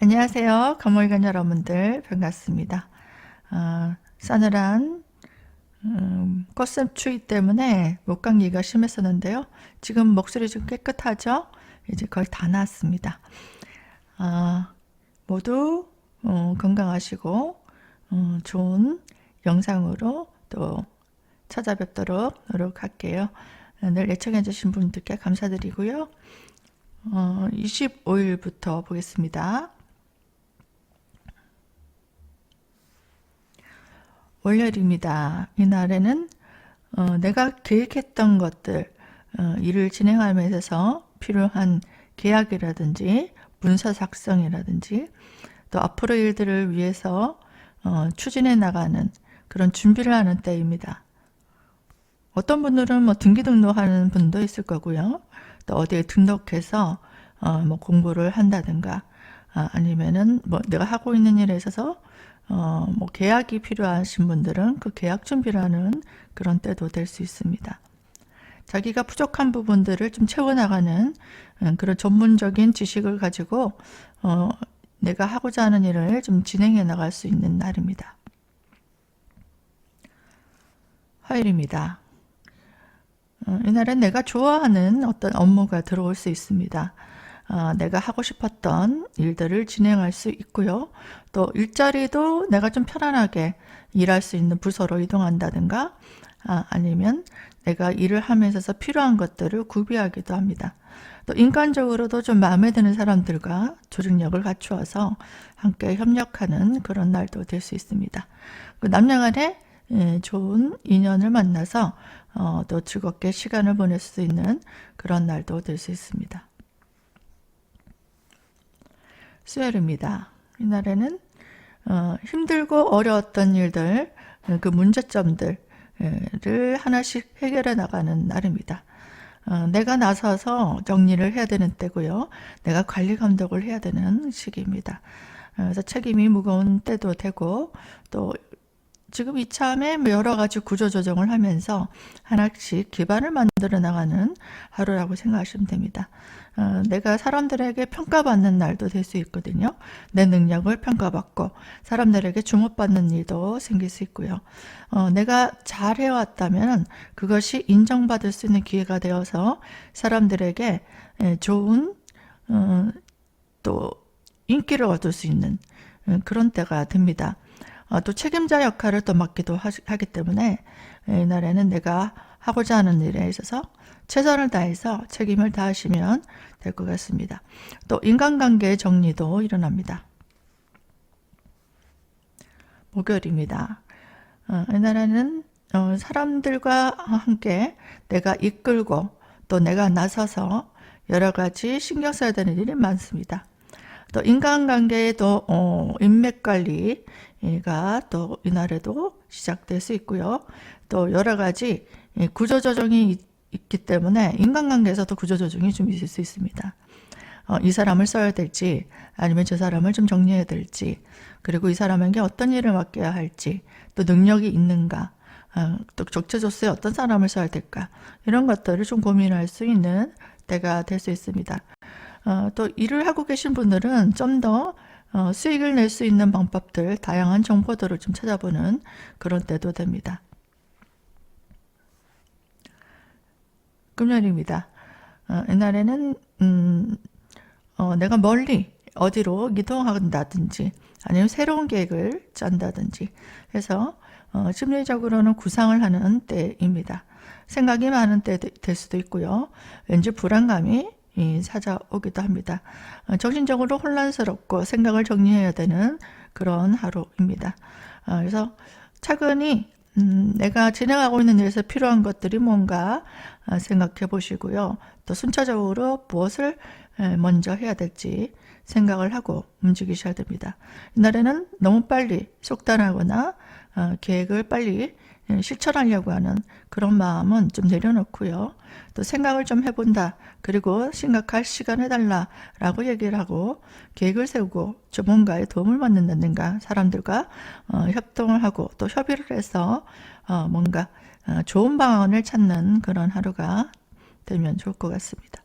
안녕하세요. 가물간 여러분들 반갑습니다. 싸늘한 꽃샘 추위 때문에 목 감기가 심했었는데요. 지금 목소리 좀 깨끗하죠? 이제 거의 다 나았습니다. 모두 건강하시고 좋은 영상으로 또 찾아뵙도록 노력할게요. 늘 애청해 주신 분들께 감사드리고요. 25일부터 보겠습니다. 월요일입니다. 이날에는 내가 계획했던 것들, 일을 진행함에 있어서 필요한 계약이라든지 문서 작성이라든지 또 앞으로 일들을 위해서 추진해 나가는 그런 준비를 하는 때입니다. 어떤 분들은 뭐 등기 등록하는 분도 있을 거고요. 또 어디에 등록해서 뭐 공부를 한다든가 아니면은 뭐 내가 하고 있는 일에 있어서 뭐 계약이 필요하신 분들은 그 계약 준비를 하는 그런 때도 될 수 있습니다. 자기가 부족한 부분들을 좀 채워나가는 그런 전문적인 지식을 가지고 내가 하고자 하는 일을 좀 진행해 나갈 수 있는 날입니다. 화요일입니다. 이날은 내가 좋아하는 어떤 업무가 들어올 수 있습니다. 내가 하고 싶었던 일들을 진행할 수 있고요. 또 일자리도 내가 좀 편안하게 일할 수 있는 부서로 이동한다든가 아니면 내가 일을 하면서 필요한 것들을 구비하기도 합니다. 또 인간적으로도 좀 마음에 드는 사람들과 조직력을 갖추어서 함께 협력하는 그런 날도 될 수 있습니다. 남녀 간에 좋은 인연을 만나서 또 즐겁게 시간을 보낼 수 있는 그런 날도 될 수 있습니다. 수요일입니다. 이날에는 힘들고 어려웠던 일들, 그 문제점들을 하나씩 해결해 나가는 날입니다. 내가 나서서 정리를 해야 되는 때고요. 내가 관리 감독을 해야 되는 시기입니다. 그래서 책임이 무거운 때도 되고 또 지금 이참에 여러 가지 구조조정을 하면서 하나씩 기반을 만들어 나가는 하루라고 생각하시면 됩니다. 내가 사람들에게 평가받는 날도 될 수 있거든요. 내 능력을 평가받고 사람들에게 주목받는 일도 생길 수 있고요. 내가 잘 해왔다면 그것이 인정받을 수 있는 기회가 되어서 사람들에게 좋은 또 인기를 얻을 수 있는 그런 때가 됩니다. 또 책임자 역할을 또 맡기도 하기 때문에 이날에는 내가 하고자 하는 일에 있어서 최선을 다해서 책임을 다하시면 될 것 같습니다. 또 인간관계의 정리도 일어납니다. 목요일입니다. 이날에는 사람들과 함께 내가 이끌고 또 내가 나서서 여러 가지 신경 써야 되는 일이 많습니다. 또 인간관계에도 인맥관리가 또 이날에도 시작될 수 있고요. 또 여러 가지 구조조정이 있기 때문에 인간관계에서도 구조조정이 좀 있을 수 있습니다. 이 사람을 써야 될지 아니면 저 사람을 좀 정리해야 될지 그리고 이 사람에게 어떤 일을 맡겨야 할지 또 능력이 있는가 또 적재조서에 어떤 사람을 써야 될까 이런 것들을 좀 고민할 수 있는 때가 될 수 있습니다. 또 일을 하고 계신 분들은 좀 더 수익을 낼 수 있는 방법들, 다양한 정보들을 좀 찾아보는 그런 때도 됩니다. 금요일입니다. 이날에는 내가 멀리 어디로 이동한다든지 아니면 새로운 계획을 짠다든지 해서 심리적으로는 구상을 하는 때입니다. 생각이 많은 때 될 수도 있고요. 왠지 불안감이 찾아오기도 합니다. 정신적으로 혼란스럽고 생각을 정리해야 되는 그런 하루입니다. 그래서 차근히 내가 진행하고 있는 일에서 필요한 것들이 뭔가 생각해 보시고요. 또 순차적으로 무엇을 먼저 해야 될지 생각을 하고 움직이셔야 됩니다. 이날에는 너무 빨리 속단하거나 계획을 빨리 실천하려고 하는 그런 마음은 좀 내려놓고요. 또 생각을 좀 해본다. 그리고 생각할 시간 해달라라고 얘기를 하고 계획을 세우고 전문가의 도움을 받는다든가 사람들과 협동을 하고 또 협의를 해서 뭔가 좋은 방안을 찾는 그런 하루가 되면 좋을 것 같습니다.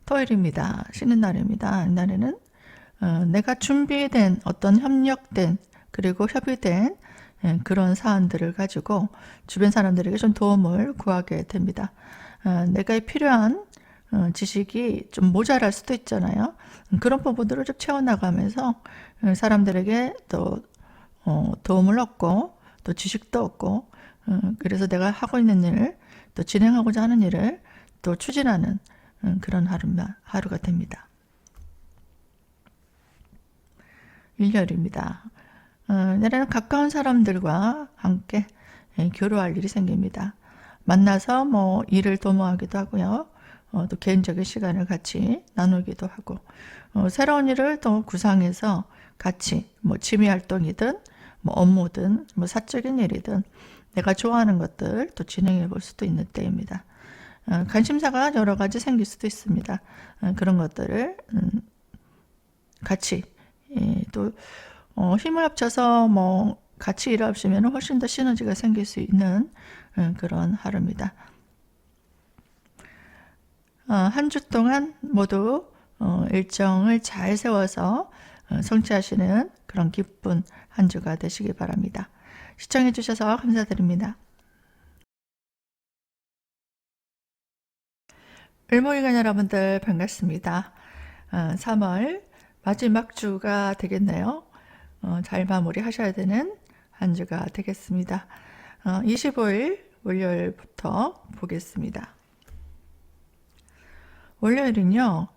토요일입니다. 쉬는 날입니다. 이날에는 내가 준비된 어떤 협력된 그리고 협의된 그런 사안들을 가지고 주변 사람들에게 좀 도움을 구하게 됩니다. 내가 필요한 지식이 좀 모자랄 수도 있잖아요. 그런 부분들을 좀 채워나가면서 사람들에게 또 도움을 얻고 또 지식도 얻고 그래서 내가 하고 있는 일, 또 진행하고자 하는 일을 또 추진하는 그런 하루가 됩니다. 일요일입니다. 내일은 가까운 사람들과 함께 교류할 일이 생깁니다. 만나서 뭐 일을 도모하기도 하고요. 또 개인적인 시간을 같이 나누기도 하고 새로운 일을 또 구상해서 같이 뭐 취미 활동이든 뭐 업무든 뭐 사적인 일이든 내가 좋아하는 것들 또 진행해 볼 수도 있는 때입니다. 관심사가 여러 가지 생길 수도 있습니다. 그런 것들을 같이 또 힘을 합쳐서 뭐 같이 일하시면 훨씬 더 시너지가 생길 수 있는 그런 하루입니다. 한 주 동안 모두 일정을 잘 세워서 성취하시는 그런 기쁜 한 주가 되시기 바랍니다. 시청해 주셔서 감사드립니다. 을목일간 여러분들 반갑습니다. 3월 마지막 주가 되겠네요. 잘 마무리하셔야 되는 한 주가 되겠습니다. 25일 월요일부터 보겠습니다. 월요일은요,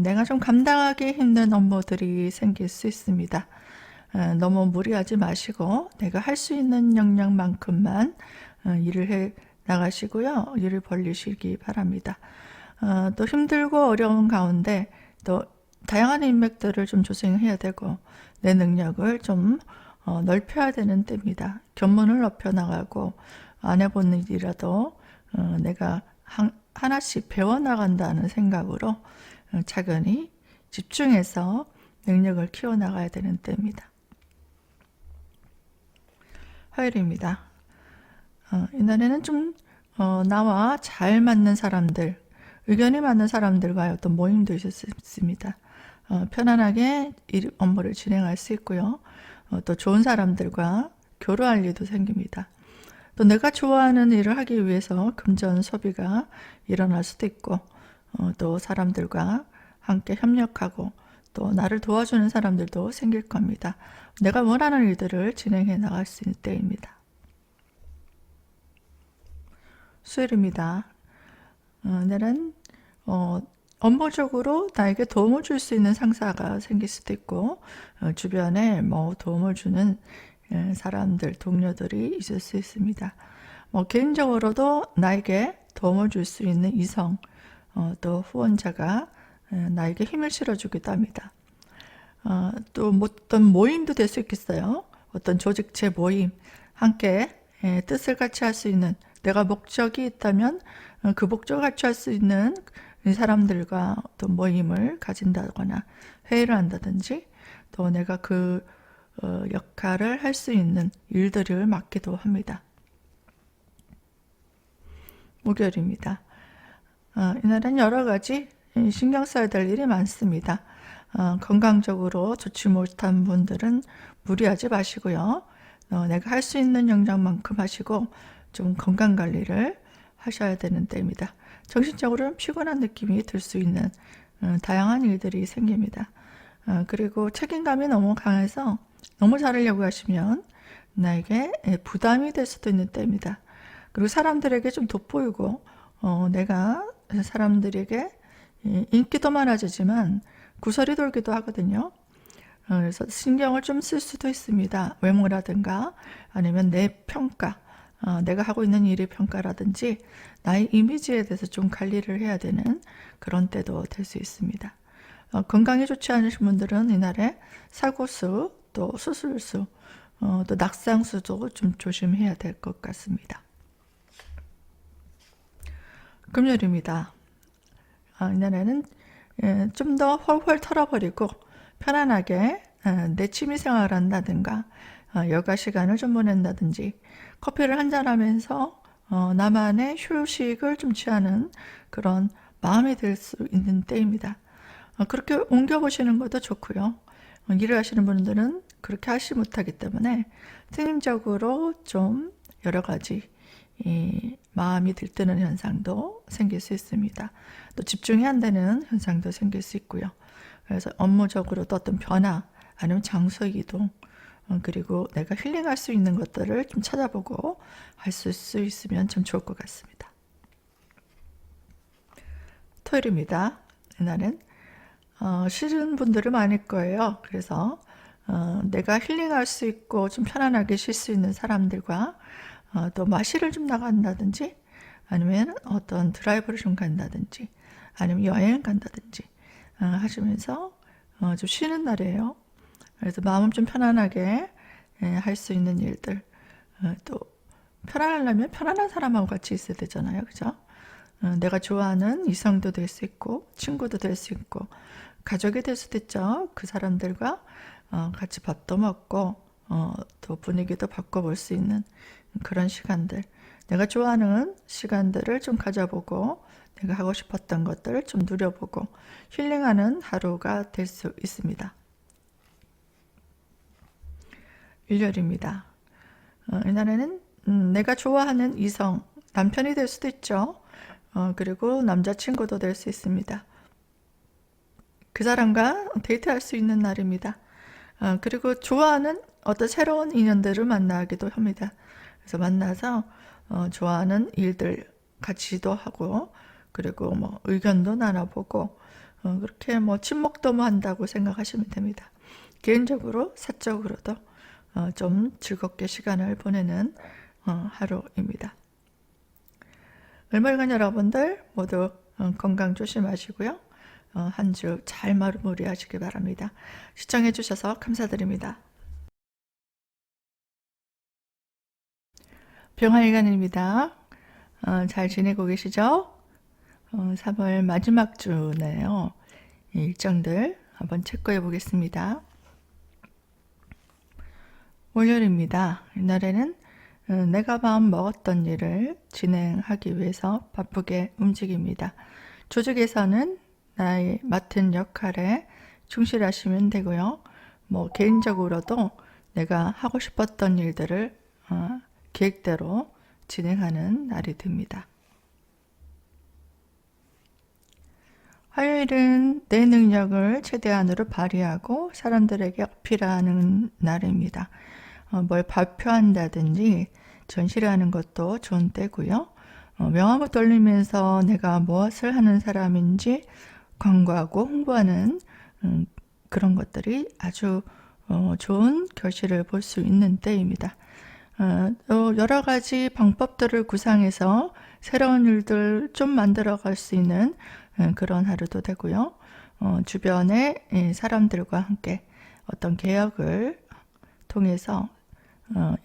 내가 좀 감당하기 힘든 업무들이 생길 수 있습니다. 너무 무리하지 마시고 내가 할 수 있는 역량만큼만 일을 해 나가시고요. 일을 벌리시기 바랍니다. 또 힘들고 어려운 가운데 또 다양한 인맥들을 좀 조성해야 되고 내 능력을 좀 넓혀야 되는 때입니다. 견문을 넓혀 나가고 안 해본 일이라도 내가 하나씩 배워나간다는 생각으로 차근히 집중해서 능력을 키워나가야 되는 때입니다. 화요일입니다. 이날에는 좀 나와 잘 맞는 사람들, 의견이 맞는 사람들과의 어떤 모임도 있을 수 있습니다. 편안하게 업무를 진행할 수 있고요. 또 좋은 사람들과 교류할 일도 생깁니다. 또 내가 좋아하는 일을 하기 위해서 금전 소비가 일어날 수도 있고 또 사람들과 함께 협력하고 또 나를 도와주는 사람들도 생길 겁니다. 내가 원하는 일들을 진행해 나갈 수 있는 때입니다. 수요일입니다. 오늘은 업무적으로 나에게 도움을 줄 수 있는 상사가 생길 수도 있고 주변에 뭐 도움을 주는 사람들, 동료들이 있을 수 있습니다. 뭐 개인적으로도 나에게 도움을 줄 수 있는 이성, 또 후원자가 나에게 힘을 실어주기도 합니다. 또 어떤 모임도 될 수 있겠어요. 어떤 조직체 모임, 함께 뜻을 같이 할 수 있는 내가 목적이 있다면 그 목적을 같이 할 수 있는 사람들과 어떤 모임을 가진다거나 회의를 한다든지 또 내가 그 역할을 할 수 있는 일들을 맡기도 합니다. 목요일입니다. 이날은 여러 가지 신경 써야 될 일이 많습니다. 건강적으로 좋지 못한 분들은 무리하지 마시고요. 내가 할 수 있는 역량만큼 하시고 좀 건강관리를 하셔야 되는 때입니다. 정신적으로는 피곤한 느낌이 들 수 있는 다양한 일들이 생깁니다. 그리고 책임감이 너무 강해서 너무 잘하려고 하시면 나에게 부담이 될 수도 있는 때입니다. 그리고 사람들에게 좀 돋보이고 내가 사람들에게 인기도 많아지지만 구설이 돌기도 하거든요. 그래서 신경을 좀 쓸 수도 있습니다. 외모라든가 아니면 내 평가, 내가 하고 있는 일의 평가라든지 나의 이미지에 대해서 좀 관리를 해야 되는 그런 때도 될 수 있습니다. 건강이 좋지 않으신 분들은 이날에 사고수, 또 수술수, 또 낙상수도 좀 조심해야 될 것 같습니다. 금요일입니다. 이날에는 좀 더 훨훨 털어버리고 편안하게 내 취미생활을 한다든가 여가 시간을 좀 보낸다든지 커피를 한잔하면서 나만의 휴식을 좀 취하는 그런 마음이 될 수 있는 때입니다. 그렇게 옮겨보시는 것도 좋고요. 일을 하시는 분들은 그렇게 하지 못하기 때문에 특징적으로 좀 여러 가지 마음이 들뜨는 현상도 생길 수 있습니다. 또 집중이 안 되는 현상도 생길 수 있고요. 그래서 업무적으로도 어떤 변화, 아니면 장소 이동, 그리고 내가 힐링할 수 있는 것들을 좀 찾아보고 할 수 있으면 참 좋을 것 같습니다. 토요일입니다. 이날은 싫은 분들은 많을 거예요. 그래서 내가 힐링할 수 있고 좀 편안하게 쉴 수 있는 사람들과 또 마실을 좀 나간다든지, 아니면 어떤 드라이브를 좀 간다든지, 아니면 여행 간다든지 하시면서 좀 쉬는 날이에요. 그래서 마음 좀 편안하게 할 수 있는 일들, 또 편안하려면 편안한 사람하고 같이 있어야 되잖아요. 그죠? 내가 좋아하는 이성도 될 수 있고, 친구도 될 수 있고, 가족이 될 수도 있죠. 그 사람들과 같이 밥도 먹고 또 분위기도 바꿔볼 수 있는 그런 시간들, 내가 좋아하는 시간들을 좀 가져보고 내가 하고 싶었던 것들을 좀 누려보고 힐링하는 하루가 될 수 있습니다. 일요일입니다. 이날에는 내가 좋아하는 이성, 남편이 될 수도 있죠. 그리고 남자친구도 될 수 있습니다. 그 사람과 데이트할 수 있는 날입니다. 그리고 좋아하는 어떤 새로운 인연들을 만나기도 합니다. 그래서 만나서 좋아하는 일들 같이도 하고, 그리고 뭐 의견도 나눠보고, 그렇게 뭐 친목도 한다고 생각하시면 됩니다. 개인적으로 사적으로도 좀 즐겁게 시간을 보내는 하루입니다. 을말간 여러분들 모두 건강 조심하시고요. 한 주 잘 마무리하시기 바랍니다. 시청해 주셔서 감사드립니다. 병화일간입니다. 잘 지내고 계시죠? 3월 마지막 주네요. 일정들 한번 체크해 보겠습니다. 월요일입니다. 이날에는 내가 마음 먹었던 일을 진행하기 위해서 바쁘게 움직입니다. 조직에서는 나의 맡은 역할에 충실하시면 되고요. 뭐 개인적으로도 내가 하고 싶었던 일들을 계획대로 진행하는 날이 됩니다. 화요일은 내 능력을 최대한으로 발휘하고 사람들에게 어필하는 날입니다. 뭘 발표한다든지 전시를 하는 것도 좋은 때고요. 명함을 돌리면서 내가 무엇을 하는 사람인지 광고하고 홍보하는 그런 것들이 아주 좋은 결실을 볼 수 있는 때입니다. 또 여러 가지 방법들을 구상해서 새로운 일들 좀 만들어 갈 수 있는 그런 하루도 되고요. 주변의 사람들과 함께 어떤 개혁을 통해서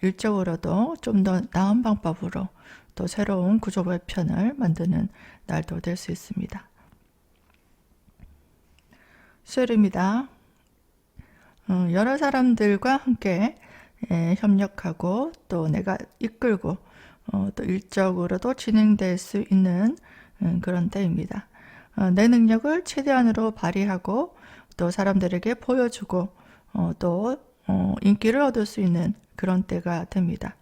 일적으로도 좀 더 나은 방법으로 또 새로운 구조 개편을 만드는 날도 될 수 있습니다. 수요일입니다. 여러 사람들과 함께 협력하고 또 내가 이끌고 또 일적으로도 진행될 수 있는 그런 때입니다. 내 능력을 최대한으로 발휘하고 또 사람들에게 보여주고 또 인기를 얻을 수 있는 그런 때가 됩니다.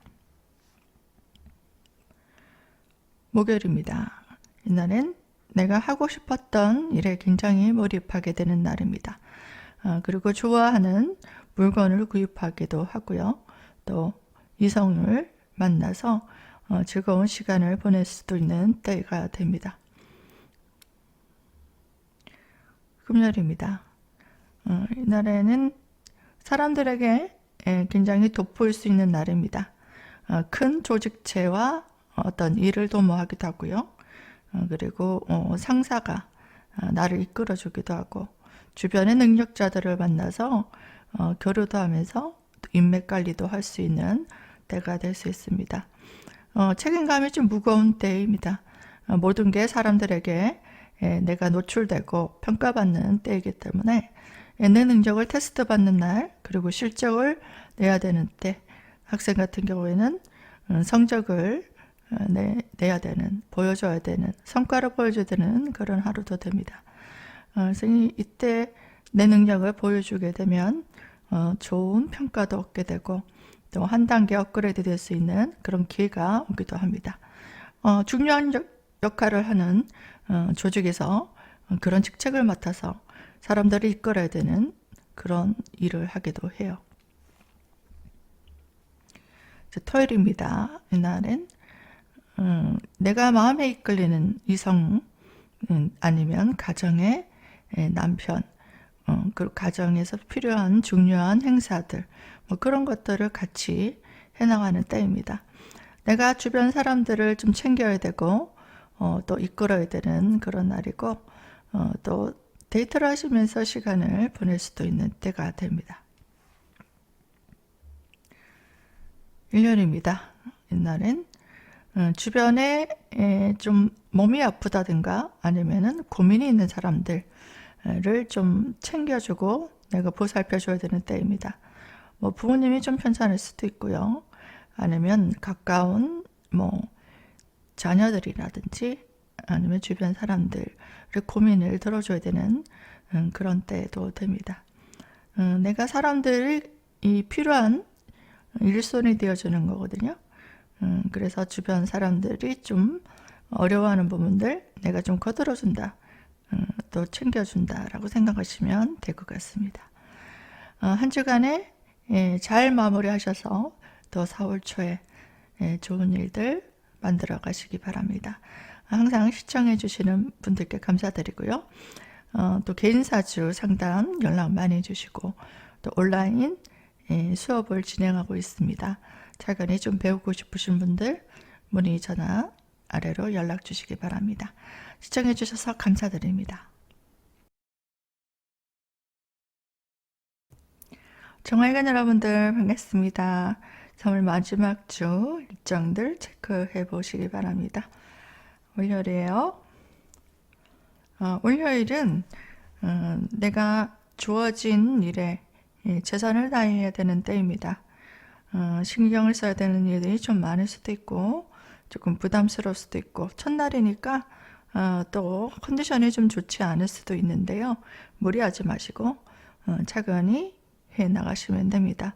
목요일입니다. 이날은 내가 하고 싶었던 일에 굉장히 몰입하게 되는 날입니다. 그리고 좋아하는 물건을 구입하기도 하고요. 또 이성을 만나서 즐거운 시간을 보낼 수도 있는 때가 됩니다. 금요일입니다. 이날에는 사람들에게 굉장히 돋보일 수 있는 날입니다. 큰 조직체와 어떤 일을 도모하기도 하고요. 그리고 상사가 나를 이끌어주기도 하고, 주변의 능력자들을 만나서 교류도 하면서 인맥 관리도 할 수 있는 때가 될 수 있습니다. 책임감이 좀 무거운 때입니다. 모든 게 사람들에게 내가 노출되고 평가받는 때이기 때문에 내 능력을 테스트받는 날, 그리고 실적을 내야 되는 때, 학생 같은 경우에는 성적을 내야 되는, 보여줘야 되는, 성과를 보여줘야 되는 그런 하루도 됩니다. 그래서 이때 내 능력을 보여주게 되면 좋은 평가도 얻게 되고 또 한 단계 업그레이드 될 수 있는 그런 기회가 오기도 합니다. 중요한 역할을 하는 조직에서 그런 직책을 맡아서 사람들을 이끌어야 되는 그런 일을 하기도 해요. 토요일입니다. 이날은 내가 마음에 이끌리는 이성 아니면 가정의 남편, 그리고 가정에서 필요한 중요한 행사들, 뭐 그런 것들을 같이 해나가는 때입니다. 내가 주변 사람들을 좀 챙겨야 되고 또 이끌어야 되는 그런 날이고 또 데이트를 하시면서 시간을 보낼 수도 있는 때가 됩니다. 일요일입니다. 이날은 주변에 좀 몸이 아프다든가 아니면은 고민이 있는 사람들을 좀 챙겨주고 내가 보살펴줘야 되는 때입니다. 뭐 부모님이 좀 편찮을 수도 있고요. 아니면 가까운 뭐 자녀들이라든지 아니면 주변 사람들의 고민을 들어줘야 되는 그런 때도 됩니다. 내가 사람들이 필요한 일손이 되어주는 거거든요. 그래서 주변 사람들이 좀 어려워하는 부분들 내가 좀 거들어준다, 또 챙겨준다라고 생각하시면 될 것 같습니다. 한 주간에 잘 마무리하셔서 또 4월 초에 좋은 일들 만들어 가시기 바랍니다. 항상 시청해 주시는 분들께 감사드리고요. 또 개인 사주 상담 연락 많이 주시고 또 온라인 수업을 진행하고 있습니다. 차근히 좀 배우고 싶으신 분들 문의 전화 아래로 연락 주시기 바랍니다. 시청해 주셔서 감사드립니다. 정활관 여러분들 반갑습니다. 3월 마지막 주 일정들 체크해 보시기 바랍니다. 월요일이에요. 월요일은 내가 주어진 일에 최선을 다해야 되는 때입니다. 신경을 써야 되는 일이 좀 많을 수도 있고 조금 부담스러울 수도 있고 첫날이니까 또 컨디션이 좀 좋지 않을 수도 있는데요. 무리하지 마시고 차근히 해 나가시면 됩니다.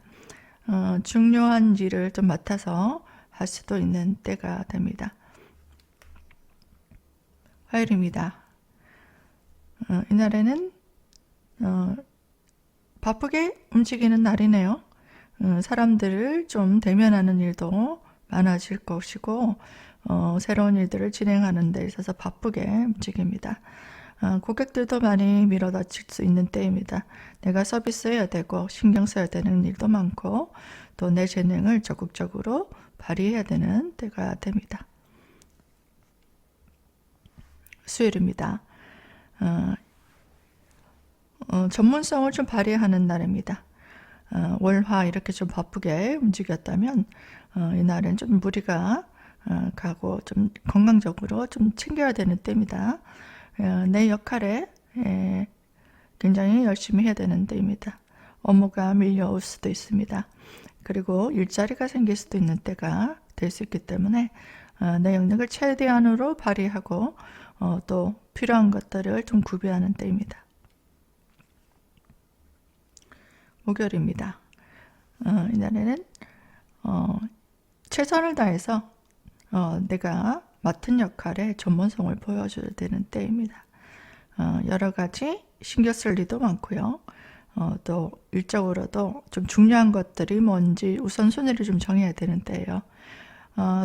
중요한 일을 좀 맡아서 할 수도 있는 때가 됩니다. 화요일입니다. 이날에는 바쁘게 움직이는 날이네요. 사람들을 좀 대면하는 일도 많아질 것이고 새로운 일들을 진행하는 데 있어서 바쁘게 움직입니다. 고객들도 많이 밀어닥칠 수 있는 때입니다. 내가 서비스해야 되고 신경 써야 되는 일도 많고 또 내 재능을 적극적으로 발휘해야 되는 때가 됩니다. 수요일입니다. 전문성을 좀 발휘하는 날입니다. 월화 이렇게 좀 바쁘게 움직였다면 이날은 좀 무리가 가고 좀 건강적으로 좀 챙겨야 되는 때입니다. 내 역할에 굉장히 열심히 해야 되는 때입니다. 업무가 밀려올 수도 있습니다. 그리고 일자리가 생길 수도 있는 때가 될 수 있기 때문에 내 영역을 최대한으로 발휘하고 또 필요한 것들을 좀 구비하는 때입니다. 목요일입니다. 이날에는 최선을 다해서 내가 맡은 역할에 전문성을 보여줘야 되는 때입니다. 여러 가지 신경 쓸 일도 많고요. 또 일적으로도 좀 중요한 것들이 뭔지 우선순위를 좀 정해야 되는 때예요.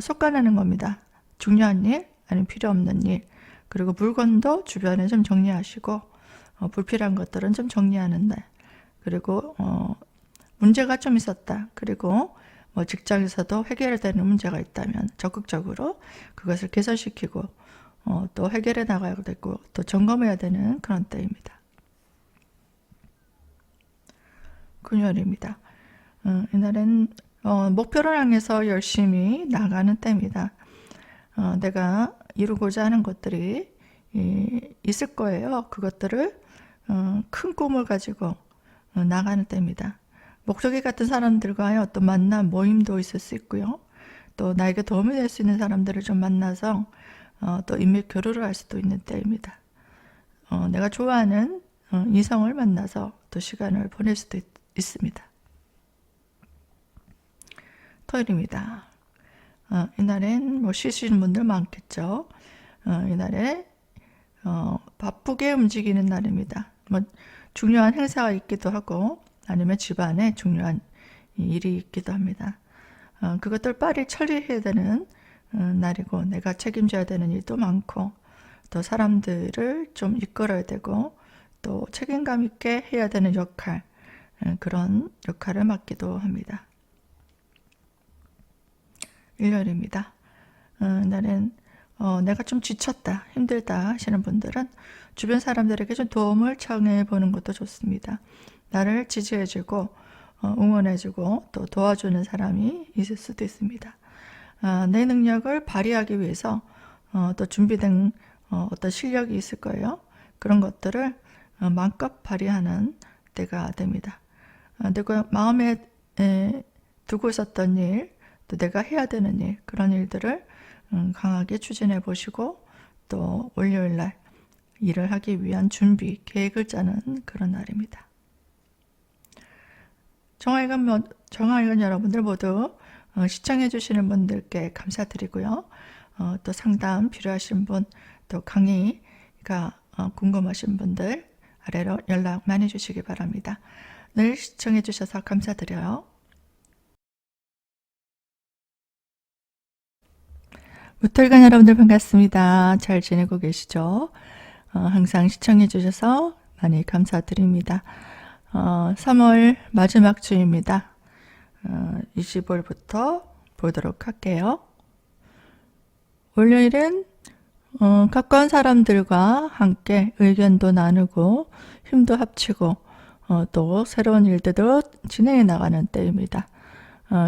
솎아내는 겁니다. 중요한 일, 아니면 필요 없는 일, 그리고 물건도 주변에 좀 정리하시고 불필요한 것들은 좀 정리하는 날, 그리고 문제가 좀 있었다. 그리고 뭐 직장에서도 해결해야 되는 문제가 있다면 적극적으로 그것을 개선시키고 또 해결해 나가야 되고 또 점검해야 되는 그런 때입니다. 금요일입니다. 이날은 목표를 향해서 열심히 나가는 때입니다. 내가 이루고자 하는 것들이 있을 거예요. 그것들을 큰 꿈을 가지고 나가는 때입니다. 목소리 같은 사람들과의 어떤 만남, 모임도 있을 수 있고요. 또 나에게 도움이 될 수 있는 사람들을 좀 만나서 또 인맥 교류를 할 수도 있는 때입니다. 내가 좋아하는 이성을 만나서 또 시간을 보낼 수도 있습니다. 토요일입니다. 이날엔 뭐 쉬시는 분들 많겠죠. 이날에 바쁘게 움직이는 날입니다. 뭐 중요한 행사가 있기도 하고 아니면 집안에 중요한 일이 있기도 합니다. 그것들 빨리 처리해야 되는 날이고 내가 책임져야 되는 일도 많고 또 사람들을 좀 이끌어야 되고 또 책임감 있게 해야 되는 역할, 그런 역할을 맡기도 합니다. 일요일입니다. 날엔 내가 좀 지쳤다, 힘들다 하시는 분들은 주변 사람들에게 좀 도움을 청해 보는 것도 좋습니다. 나를 지지해주고 응원해주고 또 도와주는 사람이 있을 수도 있습니다. 내 능력을 발휘하기 위해서 또 준비된 어떤 실력이 있을 거예요. 그런 것들을 마음껏 발휘하는 때가 됩니다. 내가 마음에 두고 있었던 일, 또 내가 해야 되는 일, 그런 일들을 강하게 추진해 보시고 또 월요일날 일을 하기 위한 준비, 계획을 짜는 그런 날입니다. 정화일관 여러분들 모두 시청해 주시는 분들께 감사드리고요. 또 상담 필요하신 분, 또 강의가 궁금하신 분들 아래로 연락 많이 주시기 바랍니다. 늘 시청해 주셔서 감사드려요. 무털관 여러분들 반갑습니다. 잘 지내고 계시죠? 항상 시청해 주셔서 많이 감사드립니다. 3월 마지막 주입니다. 20월부터 보도록 할게요. 월요일은 가까운 사람들과 함께 의견도 나누고 힘도 합치고 또 새로운 일들도 진행해 나가는 때입니다.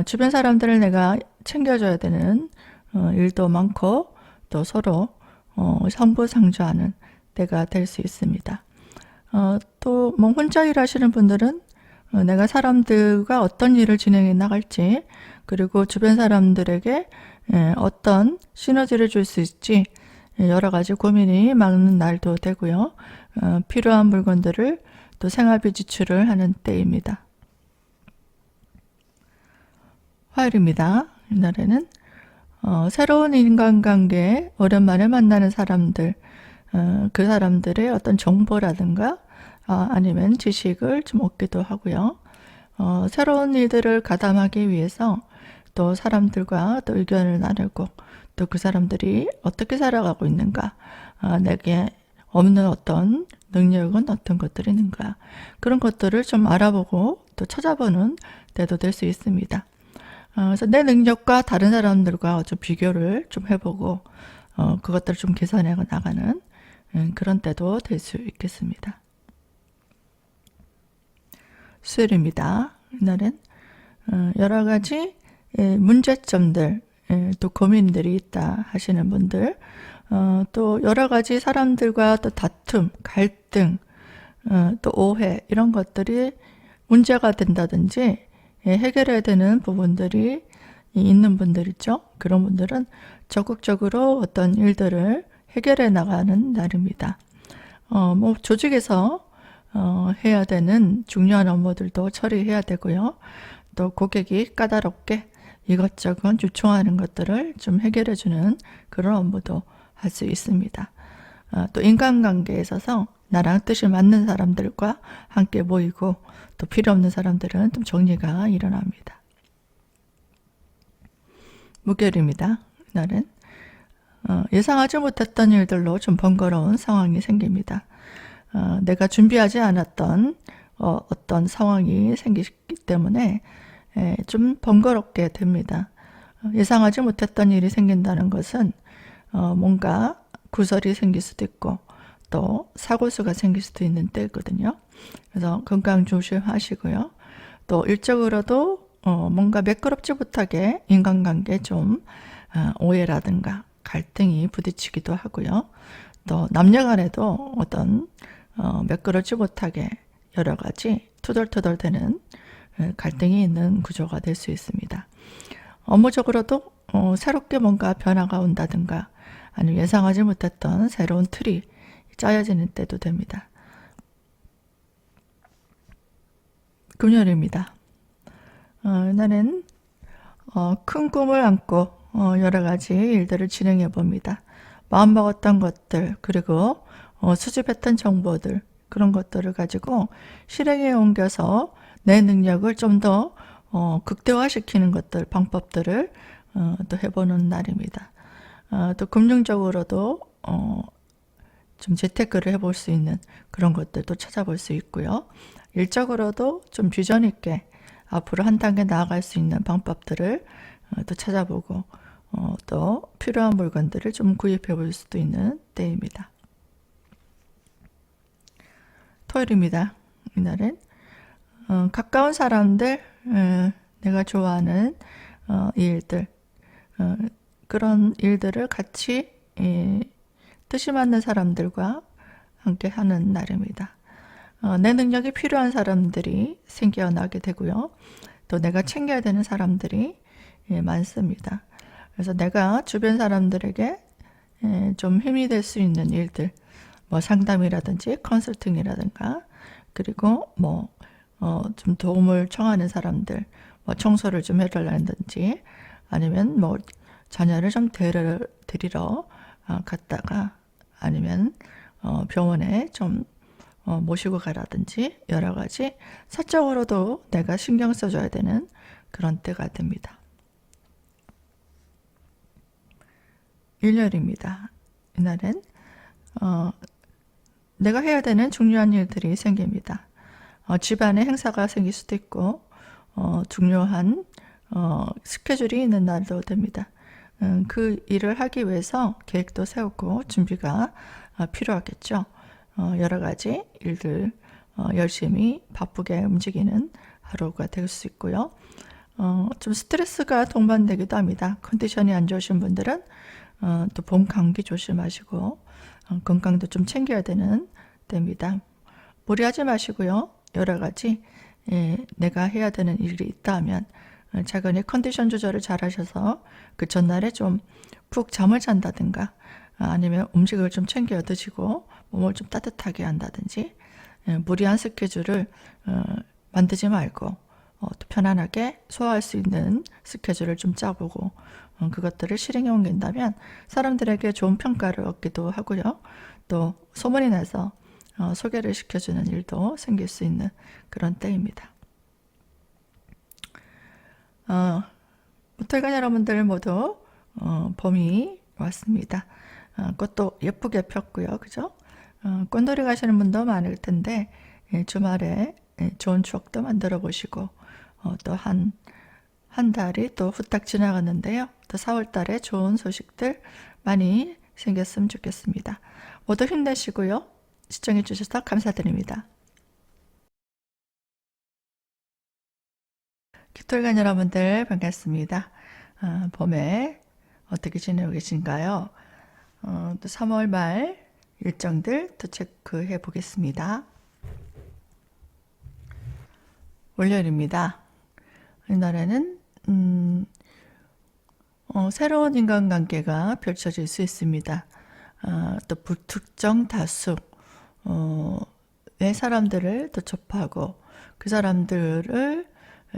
주변 사람들을 내가 챙겨줘야 되는 일도 많고 또 서로 상부상조하는 때가 될 수 있습니다. 또 뭐 혼자 일하시는 분들은 내가 사람들과 어떤 일을 진행해 나갈지 그리고 주변 사람들에게 어떤 시너지를 줄 수 있지 여러 가지 고민이 많은 날도 되고요. 필요한 물건들을 또 생활비 지출을 하는 때입니다. 화요일입니다. 이날에는 새로운 인간관계, 오랜만에 만나는 사람들, 그 사람들의 어떤 정보라든가 아니면 지식을 좀 얻기도 하고요. 새로운 일들을 가담하기 위해서 또 사람들과 또 의견을 나누고 또 그 사람들이 어떻게 살아가고 있는가, 내게 없는 어떤 능력은 어떤 것들이 있는가, 그런 것들을 좀 알아보고 또 찾아보는 때도 될 수 있습니다. 그래서 내 능력과 다른 사람들과 좀 비교를 좀 해보고 그것들을 좀 계산해 나가는 그런 때도 될 수 있겠습니다. 수요일입니다. 이날은 여러 가지 문제점들, 또 고민들이 있다 하시는 분들, 또 여러 가지 사람들과 또 다툼, 갈등, 또 오해 이런 것들이 문제가 된다든지 해결해야 되는 부분들이 있는 분들 있죠. 그런 분들은 적극적으로 어떤 일들을 해결해 나가는 날입니다. 뭐 조직에서 해야 되는 중요한 업무들도 처리해야 되고요. 또 고객이 까다롭게 이것저것 요청하는 것들을 좀 해결해 주는 그런 업무도 할 수 있습니다. 또 인간관계에 있어서 나랑 뜻이 맞는 사람들과 함께 모이고 또 필요 없는 사람들은 좀 정리가 일어납니다. 목요일입니다. 이날은 예상하지 못했던 일들로 좀 번거로운 상황이 생깁니다. 내가 준비하지 않았던 어떤 상황이 생기기 때문에 좀 번거롭게 됩니다. 예상하지 못했던 일이 생긴다는 것은 뭔가 구설이 생길 수도 있고 또 사고수가 생길 수도 있는 때거든요. 그래서 건강 조심하시고요. 또 일적으로도 뭔가 매끄럽지 못하게 인간관계에 좀 오해라든가 갈등이 부딪히기도 하고요. 또 남녀 간에도 어떤 매끄럽지 못하게 여러 가지 투덜투덜 되는 갈등이 있는 구조가 될 수 있습니다. 업무적으로도 새롭게 뭔가 변화가 온다든가 아니면 예상하지 못했던 새로운 틀이 짜여지는 때도 됩니다. 금요일입니다. 나는 큰 꿈을 안고 여러 가지 일들을 진행해 봅니다. 마음먹었던 것들 그리고 수집했던 정보들 그런 것들을 가지고 실행에 옮겨서 내 능력을 좀 더 극대화시키는 것들 방법들을 또 해보는 날입니다. 또 금융적으로도 좀 재테크를 해볼 수 있는 그런 것들도 찾아볼 수 있고요. 일적으로도 좀 비전 있게 앞으로 한 단계 나아갈 수 있는 방법들을 또 찾아보고 또 필요한 물건들을 좀 구입해 볼 수도 있는 때입니다. 토요일입니다. 이날은 가까운 사람들, 내가 좋아하는 일들, 그런 일들을 같이 뜻이 맞는 사람들과 함께 하는 날입니다. 내 능력이 필요한 사람들이 생겨나게 되고요. 또 내가 챙겨야 되는 사람들이 많습니다. 그래서 내가 주변 사람들에게 좀 힘이 될 수 있는 일들, 뭐 상담이라든지 컨설팅이라든가 그리고 뭐 좀 도움을 청하는 사람들, 뭐 청소를 좀 해달라든지 아니면 뭐 자녀를 좀 데리러 갔다가 아니면 병원에 좀 모시고 가라든지 여러 가지 사적으로도 내가 신경 써줘야 되는 그런 때가 됩니다. 일요일입니다. 이날은 내가 해야 되는 중요한 일들이 생깁니다. 집안에 행사가 생길 수도 있고 중요한 스케줄이 있는 날도 됩니다. 그 일을 하기 위해서 계획도 세우고 준비가 필요하겠죠. 여러 가지 일들 열심히 바쁘게 움직이는 하루가 될 수 있고요. 좀 스트레스가 동반되기도 합니다. 컨디션이 안 좋으신 분들은 또 봄 감기 조심하시고 건강도 좀 챙겨야 되는 때입니다. 무리하지 마시고요. 여러 가지 내가 해야 되는 일이 있다 하면 차근히 컨디션 조절을 잘 하셔서 그 전날에 좀 푹 잠을 잔다든가 아니면 음식을 좀 챙겨 드시고 몸을 좀 따뜻하게 한다든지 무리한 스케줄을 만들지 말고 또 편안하게 소화할 수 있는 스케줄을 좀 짜보고 그것들을 실행에 옮긴다면 사람들에게 좋은 평가를 얻기도 하고요. 또 소문이 나서 소개를 시켜주는 일도 생길 수 있는 그런 때입니다. 무털관 여러분들 모두 봄이 왔습니다. 꽃도 예쁘게 폈고요. 그죠? 꽃놀이 가시는 분도 많을 텐데 주말에 좋은 추억도 만들어 보시고 또 한 달이 또 후딱 지나갔는데요. 또 4월 달에 좋은 소식들 많이 생겼으면 좋겠습니다. 모두 힘내시고요. 시청해 주셔서 감사드립니다. 깃털관 여러분들 반갑습니다. 봄에 어떻게 지내고 계신가요? 또 3월 말 일정들 또 체크해 보겠습니다. 월요일입니다. 이날에는 새로운 인간관계가 펼쳐질 수 있습니다. 또 불특정 다수의 사람들을 또 접하고 그 사람들을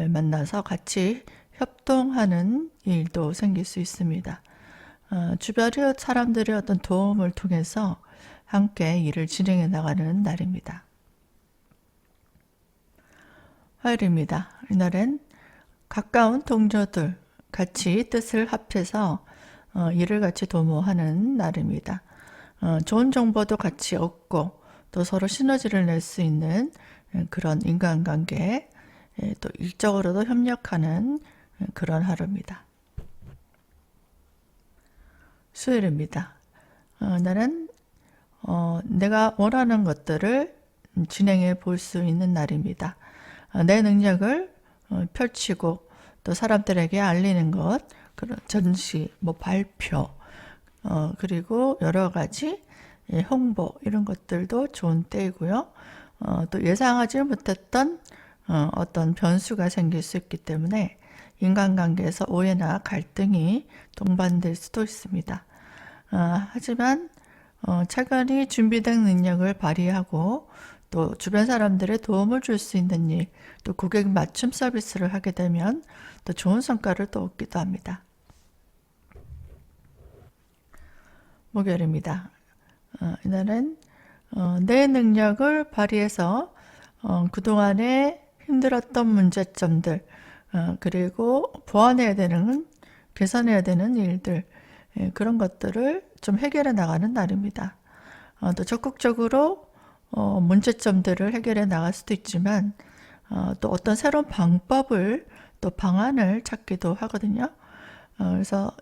만나서 같이 협동하는 일도 생길 수 있습니다. 주변의 사람들의 어떤 도움을 통해서 함께 일을 진행해 나가는 날입니다. 화요일입니다. 이날은 가까운 동료들 같이 뜻을 합해서 일을 같이 도모하는 날입니다. 좋은 정보도 같이 얻고 또 서로 시너지를 낼 수 있는 그런 인간관계 또 일적으로도 협력하는 그런 하루입니다. 수요일입니다. 나는 내가 원하는 것들을 진행해 볼 수 있는 날입니다. 내 능력을 펼치고 또 사람들에게 알리는 것, 그런 전시, 뭐 발표, 그리고 여러 가지 홍보 이런 것들도 좋은 때이고요. 또 예상하지 못했던 어떤 변수가 생길 수 있기 때문에 인간관계에서 오해나 갈등이 동반될 수도 있습니다. 하지만 차근히 준비된 능력을 발휘하고 또 주변 사람들의 도움을 줄 수 있는 일, 또 고객 맞춤 서비스를 하게 되면 또 좋은 성과를 또 얻기도 합니다. 목요일입니다. 이날은 내 능력을 발휘해서 그동안에 힘들었던 문제점들, 그리고 보완해야 되는, 개선해야 되는 일들, 그런 것들을 좀 해결해 나가는 날입니다. 또 적극적으로 문제점들을 해결해 나갈 수도 있지만 또 어떤 새로운 방법을 또 방안을 찾기도 하거든요. 그래서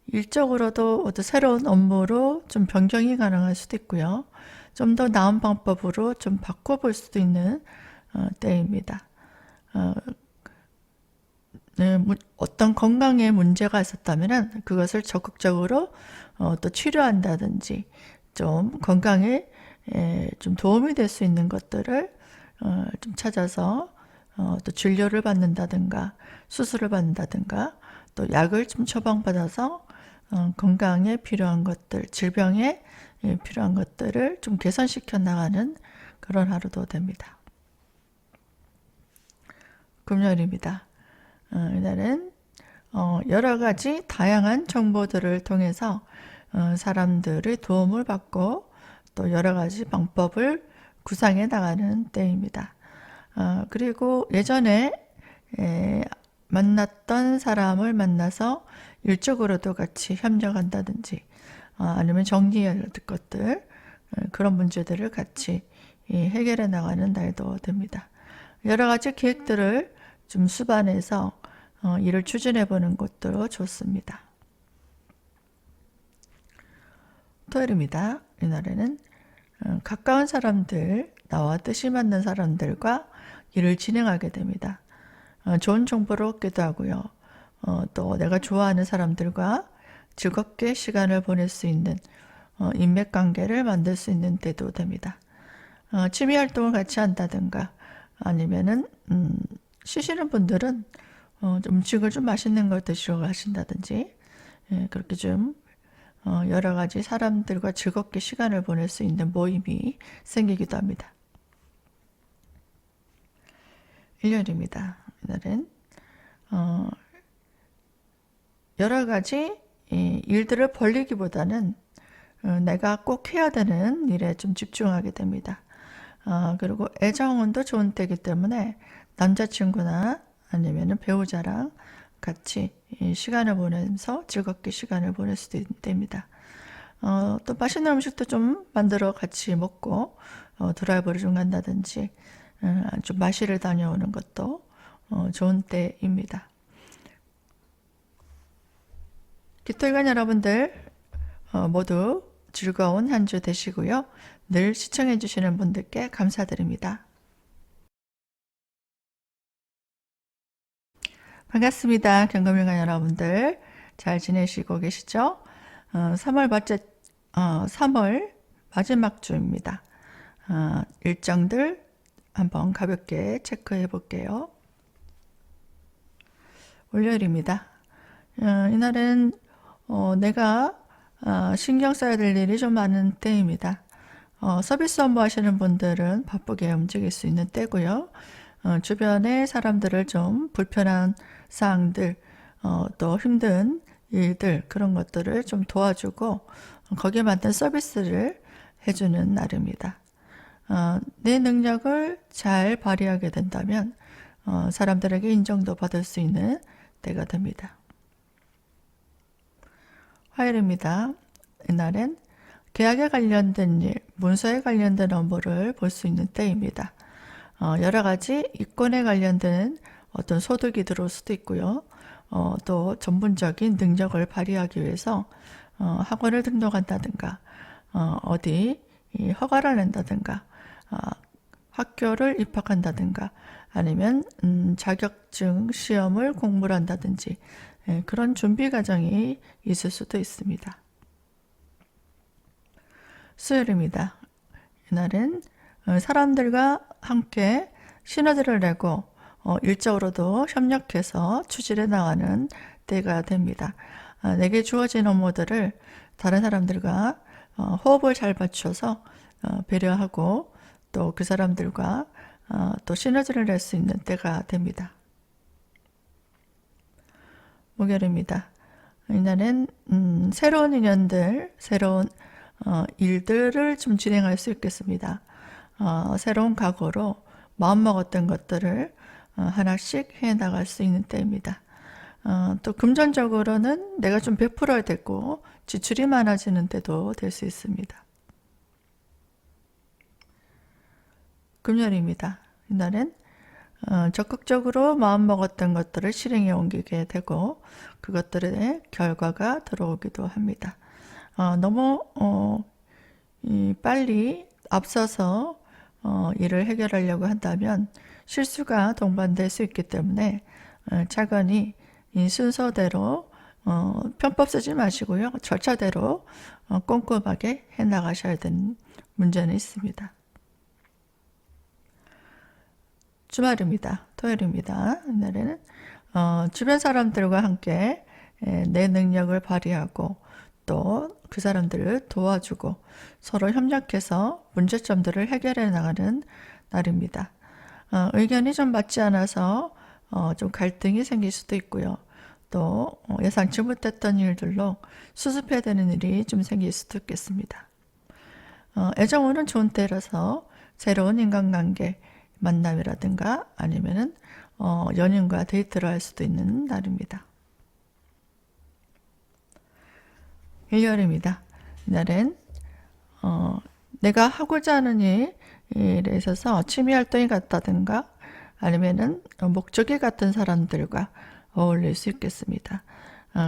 일적으로도 어떤 새로운 업무로 좀 변경이 가능할 수도 있고요. 좀 더 나은 방법으로 좀 바꿔볼 수도 있는 때입니다. 네, 어떤 건강에 문제가 있었다면 그것을 적극적으로 또 치료한다든지 좀 건강에 좀 도움이 될 수 있는 것들을 좀 찾아서 또 진료를 받는다든가 수술을 받는다든가 또 약을 좀 처방받아서 건강에 필요한 것들, 질병에 필요한 것들을 좀 개선시켜 나가는 그런 하루도 됩니다. 금요일입니다. 이날은 여러 가지 다양한 정보들을 통해서 사람들의 도움을 받고 또 여러 가지 방법을 구상해 나가는 때입니다. 그리고 예전에 만났던 사람을 만나서 일적으로도 같이 협력한다든지 아니면 정리해야 할 것들, 그런 문제들을 같이 해결해 나가는 날도 됩니다. 여러 가지 계획들을 좀 수반해서 일을 추진해 보는 것도 좋습니다. 토요일입니다. 이날에는 가까운 사람들, 나와 뜻이 맞는 사람들과 일을 진행하게 됩니다. 좋은 정보를 얻기도 하고요. 또 내가 좋아하는 사람들과 즐겁게 시간을 보낼 수 있는 인맥관계를 만들 수 있는 때도 됩니다. 취미 활동을 같이 한다든가 아니면은 쉬시는 분들은 음식을 좀 맛있는 걸 드시러 가신다든지 그렇게 좀 여러 가지 사람들과 즐겁게 시간을 보낼 수 있는 모임이 생기기도 합니다. 일요일입니다. 이날은 여러 가지 일들을 벌리기보다는 내가 꼭 해야 되는 일에 좀 집중하게 됩니다. 그리고 애정운도 좋은 때이기 때문에 남자친구나 아니면 배우자랑 같이 시간을 보내면서 즐겁게 시간을 보낼 수도 있는 때입니다. 또 맛있는 음식도 좀 만들어 같이 먹고 드라이브를 좀 간다든지 좀 마시러 다녀오는 것도 좋은 때입니다. 기토일관 여러분들 모두 즐거운 한 주 되시고요. 늘 시청해 주시는 분들께 감사드립니다. 반갑습니다. 경금일관 여러분들 잘 지내시고 계시죠? 3월 마지막 주입니다. 일정들 한번 가볍게 체크해 볼게요. 월요일입니다. 이날은 내가 신경 써야 될 일이 좀 많은 때입니다. 서비스 업무 하시는 분들은 바쁘게 움직일 수 있는 때고요. 주변의 사람들을 좀 불편한 사항들, 또 힘든 일들, 그런 것들을 좀 도와주고 거기에 맞는 서비스를 해주는 날입니다. 내 능력을 잘 발휘하게 된다면 사람들에게 인정도 받을 수 있는 때가 됩니다. 화요일입니다. 이날은 계약에 관련된 일, 문서에 관련된 업무를 볼 수 있는 때입니다. 여러 가지 이권에 관련된 어떤 소득이 들어올 수도 있고요. 또 전문적인 능력을 발휘하기 위해서 학원을 등록한다든가 어디 허가를 낸다든가 학교를 입학한다든가 아니면 자격증 시험을 공부를 한다든지 그런 준비 과정이 있을 수도 있습니다. 수요일입니다. 이날은 사람들과 함께 시너지를 내고 일적으로도 협력해서 추진해 나가는 때가 됩니다. 내게 주어진 업무들을 다른 사람들과 호흡을 잘 맞춰서 배려하고 또 그 사람들과 또 시너지를 낼 수 있는 때가 됩니다. 목요일입니다. 이날은 새로운 인연들, 새로운 일들을 좀 진행할 수 있겠습니다. 새로운 각오로 마음먹었던 것들을 하나씩 해나갈 수 있는 때입니다. 또 금전적으로는 내가 좀 베풀어야 되고 지출이 많아지는 때도 될 수 있습니다. 금요일입니다. 이날은 적극적으로 마음먹었던 것들을 실행에 옮기게 되고 그것들의 결과가 들어오기도 합니다. 너무 빨리 앞서서 일을 해결하려고 한다면 실수가 동반될 수 있기 때문에 차근히 이 순서대로 편법 쓰지 마시고요. 절차대로 꼼꼼하게 해나가셔야 되는 문제는 있습니다. 주말입니다. 토요일입니다. 이날에는 주변 사람들과 함께 내 능력을 발휘하고 또 그 사람들을 도와주고 서로 협력해서 문제점들을 해결해 나가는 날입니다. 의견이 좀 맞지 않아서 좀 갈등이 생길 수도 있고요. 또 예상치 못했던 일들로 수습해야 되는 일이 좀 생길 수도 있겠습니다. 애정운은 좋은 때라서 새로운 인간관계 만남이라든가 아니면은 연인과 데이트를 할 수도 있는 날입니다. 일요일입니다. 이날은 내가 하고자 하는 일에 있어서 취미 활동이 같다든가 아니면은 목적이 같은 사람들과 어울릴 수 있겠습니다.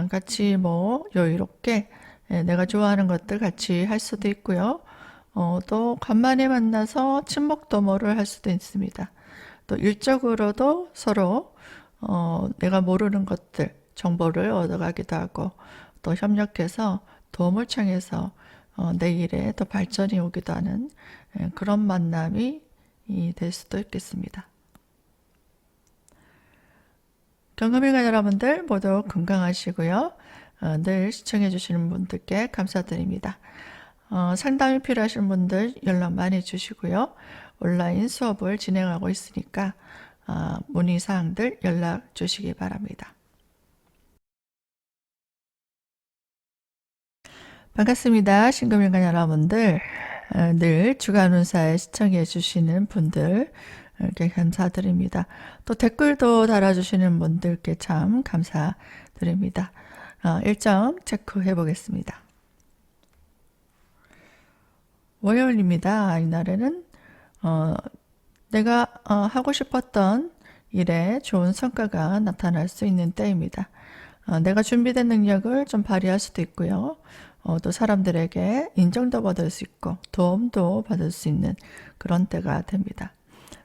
같이 여유롭게 내가 좋아하는 것들 같이 할 수도 있고요. 또 간만에 만나서 친목 도모를 할 수도 있습니다. 또 일적으로도 서로 내가 모르는 것들 정보를 얻어가기도 하고 또 협력해서 도움을 청해서 내 일에 더 발전이 오기도 하는 그런 만남이 될 수도 있겠습니다. 경금일간 여러분들 모두 건강하시고요. 늘 시청해 주시는 분들께 감사드립니다. 상담이 필요하신 분들 연락 많이 주시고요. 온라인 수업을 진행하고 있으니까 문의사항들 연락 주시기 바랍니다. 반갑습니다. 신금일간 여러분들 늘 주간운사에 시청해 주시는 분들 이렇게 감사드립니다. 또 댓글도 달아주시는 분들께 참 감사드립니다. 일정 체크해 보겠습니다. 월요일입니다. 이날에는 내가 하고 싶었던 일에 좋은 성과가 나타날 수 있는 때입니다. 내가 준비된 능력을 좀 발휘할 수도 있고요. 또 사람들에게 인정도 받을 수 있고 도움도 받을 수 있는 그런 때가 됩니다.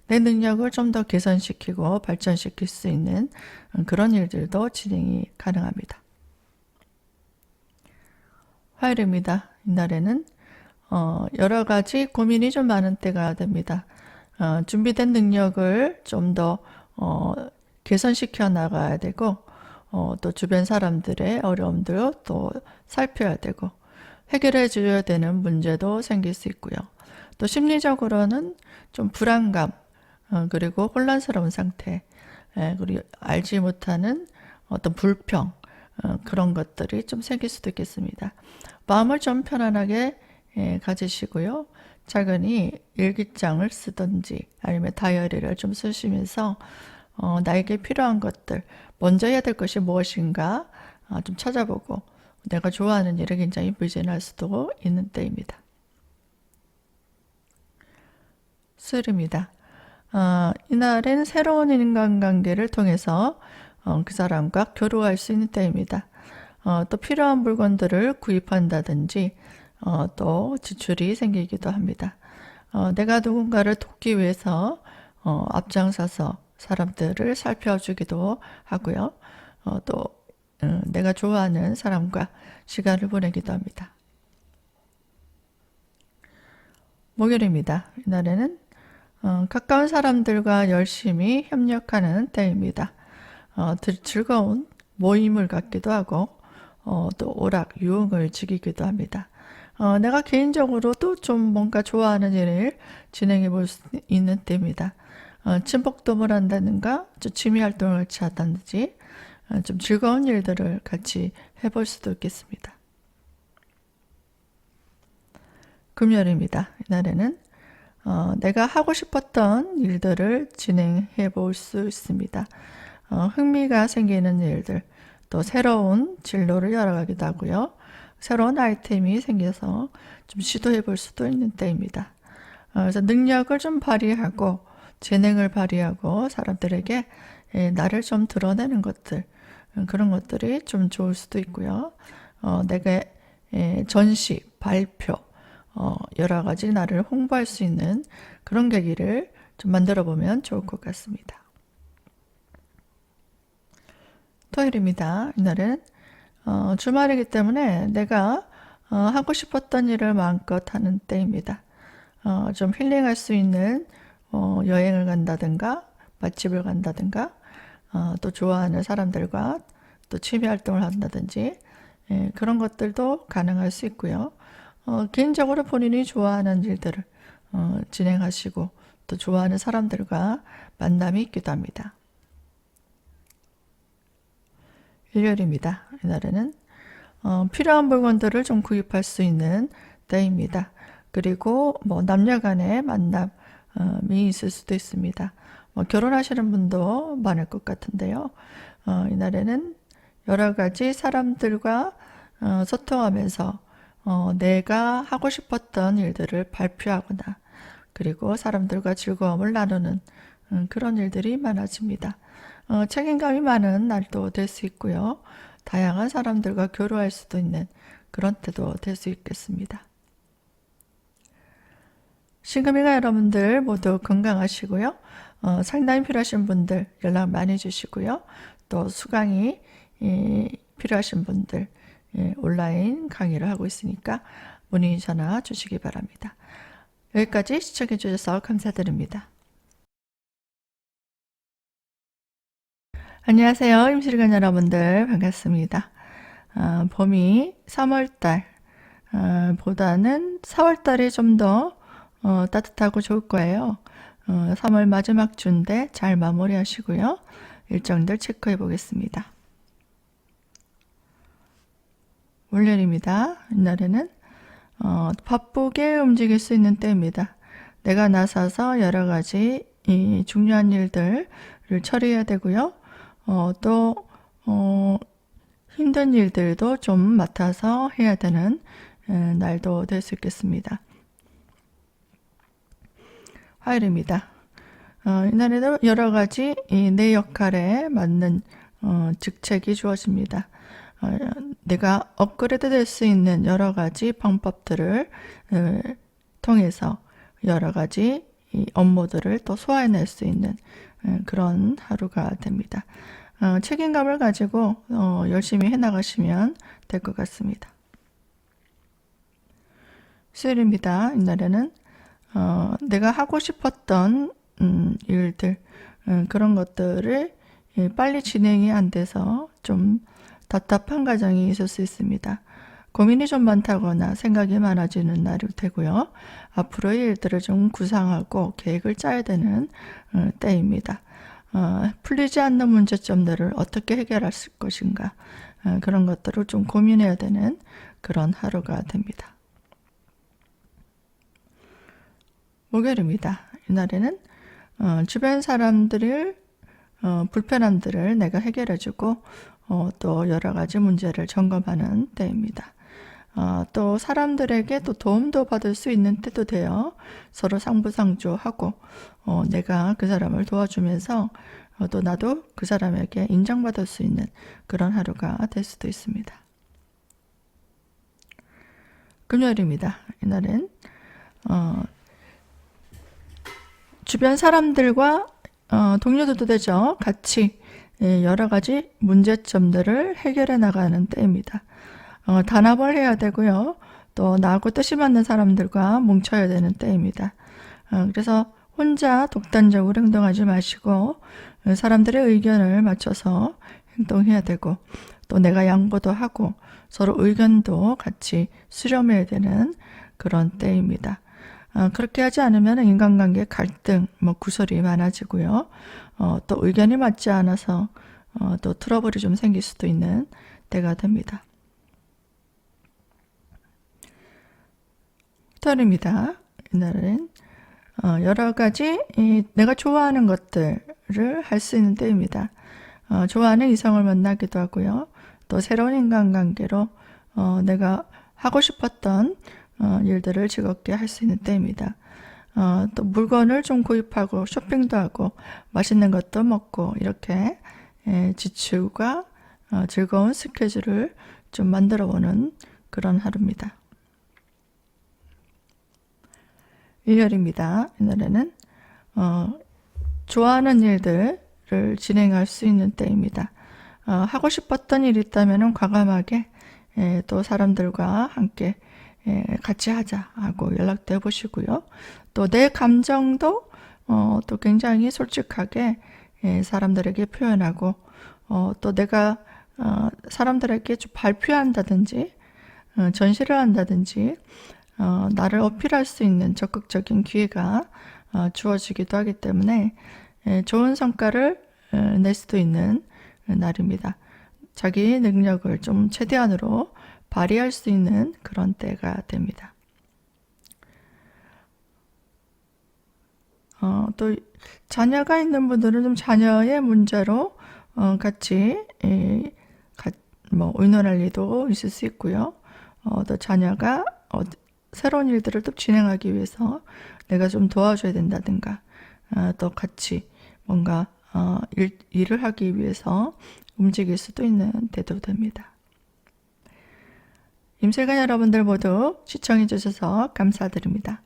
내 능력을 좀 더 개선시키고 발전시킬 수 있는 그런 일들도 진행이 가능합니다. 화요일입니다. 이날에는 여러 가지 고민이 좀 많은 때가 됩니다. 준비된 능력을 좀 더 개선시켜 나가야 되고 또 주변 사람들의 어려움들을 또 살펴야 되고 해결해 줘야 되는 문제도 생길 수 있고요. 또 심리적으로는 좀 불안감 그리고 혼란스러운 상태 그리고 알지 못하는 어떤 불평 그런 것들이 좀 생길 수도 있겠습니다. 마음을 좀 편안하게 가지시고요. 차근히 일기장을 쓰든지 아니면 다이어리를 좀 쓰시면서 나에게 필요한 것들 먼저 해야 될 것이 무엇인가 좀 찾아보고 내가 좋아하는 일에 굉장히 매진할 수도 있는 때입니다. 수요일입니다. 이날은 새로운 인간관계를 통해서 그 사람과 교류할 수 있는 때입니다. 또 필요한 물건들을 구입한다든지 또 지출이 생기기도 합니다. 내가 누군가를 돕기 위해서 앞장서서 사람들을 살펴주기도 하고요. 또 내가 좋아하는 사람과 시간을 보내기도 합니다. 목요일입니다. 이날에는 가까운 사람들과 열심히 협력하는 때입니다. 즐거운 모임을 갖기도 하고 또 오락, 유흥을 즐기기도 합니다. 내가 개인적으로 또 좀 뭔가 좋아하는 일을 진행해 볼 수 있는 때입니다. 친목도모를 한다든가 취미 활동을 같이 한다든지 좀 즐거운 일들을 같이 해볼 수도 있겠습니다. 금요일입니다. 이날에는 내가 하고 싶었던 일들을 진행해 볼 수 있습니다. 흥미가 생기는 일들, 또 새로운 진로를 열어가기도 하고요. 새로운 아이템이 생겨서 좀 시도해 볼 수도 있는 때입니다. 그래서 능력을 좀 발휘하고 재능을 발휘하고 사람들에게 나를 좀 드러내는 것들, 그런 것들이 좀 좋을 수도 있고요. 내가 전시, 발표, 여러 가지 나를 홍보할 수 있는 그런 계기를 좀 만들어 보면 좋을 것 같습니다. 토요일입니다. 이날은 주말이기 때문에 내가 하고 싶었던 일을 마음껏 하는 때입니다. 좀 힐링할 수 있는 여행을 간다든가 맛집을 간다든가 또 좋아하는 사람들과 또 취미 활동을 한다든지 그런 것들도 가능할 수 있고요. 개인적으로 본인이 좋아하는 일들을 진행하시고 또 좋아하는 사람들과 만남이 있기도 합니다. 일요일입니다. 이날에는 필요한 물건들을 좀 구입할 수 있는 때입니다. 그리고 남녀 간의 만남이 있을 수도 있습니다. 결혼하시는 분도 많을 것 같은데요. 이날에는 여러 가지 사람들과 소통하면서 내가 하고 싶었던 일들을 발표하거나 그리고 사람들과 즐거움을 나누는 그런 일들이 많아집니다. 책임감이 많은 날도 될 수 있고요. 다양한 사람들과 교류할 수도 있는 그런 때도 될 수 있겠습니다. 신금이가 여러분들 모두 건강하시고요. 상담이 필요하신 분들 연락 많이 주시고요. 또 수강이 필요하신 분들 온라인 강의를 하고 있으니까 문의 전화 주시기 바랍니다. 여기까지 시청해 주셔서 감사드립니다. 안녕하세요. 임실관 여러분들 반갑습니다. 봄이 3월달 보다는 4월달이 좀 더 따뜻하고 좋을 거예요. 3월 마지막 주인데 잘 마무리하시고요. 일정들 체크해 보겠습니다. 월요일입니다. 이날에는 바쁘게 움직일 수 있는 때입니다. 내가 나서서 여러 가지 중요한 일들을 처리해야 되고요. 또 힘든 일들도 좀 맡아서 해야 되는 날도 될 수 있겠습니다. 화요일입니다. 이날에도 여러 가지 내 역할에 맞는 직책이 주어집니다. 내가 업그레이드 될 수 있는 여러 가지 방법들을 통해서 여러 가지 업무들을 또 소화해낼 수 있는 그런 하루가 됩니다. 책임감을 가지고 열심히 해나가시면 될 것 같습니다. 수요일입니다. 이날에는 내가 하고 싶었던 일들 그런 것들을 빨리 진행이 안 돼서 좀 답답한 과정이 있을 수 있습니다. 고민이 좀 많다거나 생각이 많아지는 날이 되고요. 앞으로의 일들을 좀 구상하고 계획을 짜야 되는 때입니다. 풀리지 않는 문제점들을 어떻게 해결할 것인가 그런 것들을 좀 고민해야 되는 그런 하루가 됩니다. 목요일입니다. 이날에는 주변 사람들을 불편함들을 내가 해결해주고 또 여러 가지 문제를 점검하는 때입니다. 또 사람들에게 또 도움도 받을 수 있는 때도 돼요. 서로 상부상조하고 내가 그 사람을 도와주면서 또 나도 그 사람에게 인정받을 수 있는 그런 하루가 될 수도 있습니다. 금요일입니다. 이날은 주변 사람들과 동료들도 되죠. 같이 여러 가지 문제점들을 해결해 나가는 때입니다. 단합을 해야 되고요. 또 나하고 뜻이 맞는 사람들과 뭉쳐야 되는 때입니다. 그래서 혼자 독단적으로 행동하지 마시고 사람들의 의견을 맞춰서 행동해야 되고, 또 내가 양보도 하고 서로 의견도 같이 수렴해야 되는 그런 때입니다. 그렇게 하지 않으면 인간관계 갈등, 구설이 많아지고요. 또 의견이 맞지 않아서 또 트러블이 좀 생길 수도 있는 때가 됩니다. 터입니다. 이날은 여러 가지 내가 좋아하는 것들을 할 수 있는 때입니다. 좋아하는 이성을 만나기도 하고요. 또 새로운 인간관계로 내가 하고 싶었던 일들을 즐겁게 할 수 있는 때입니다. 또 물건을 좀 구입하고 쇼핑도 하고 맛있는 것도 먹고 이렇게 지출과 즐거운 스케줄을 좀 만들어 보는 그런 하루입니다. 일요일입니다. 이날에는 좋아하는 일들을 진행할 수 있는 때입니다. 하고 싶었던 일이 있다면 과감하게 또 사람들과 함께 같이 하자 하고 연락도 해보시고요. 또 내 감정도 또 굉장히 솔직하게 사람들에게 표현하고 또 내가 사람들에게 좀 발표한다든지 전시를 한다든지 나를 어필할 수 있는 적극적인 기회가 주어지기도 하기 때문에 좋은 성과를 낼 수도 있는 날입니다. 자기 능력을 좀 최대한으로 발휘할 수 있는 그런 때가 됩니다. 또 자녀가 있는 분들은 좀 자녀의 문제로 같이 의논할 일도 있을 수 있고요. 또 자녀가 새로운 일들을 또 진행하기 위해서 내가 좀 도와줘야 된다든가 또 같이 뭔가 일을 하기 위해서 움직일 수도 있는 때도 됩니다. 임술관 여러분들 모두 시청해 주셔서 감사드립니다.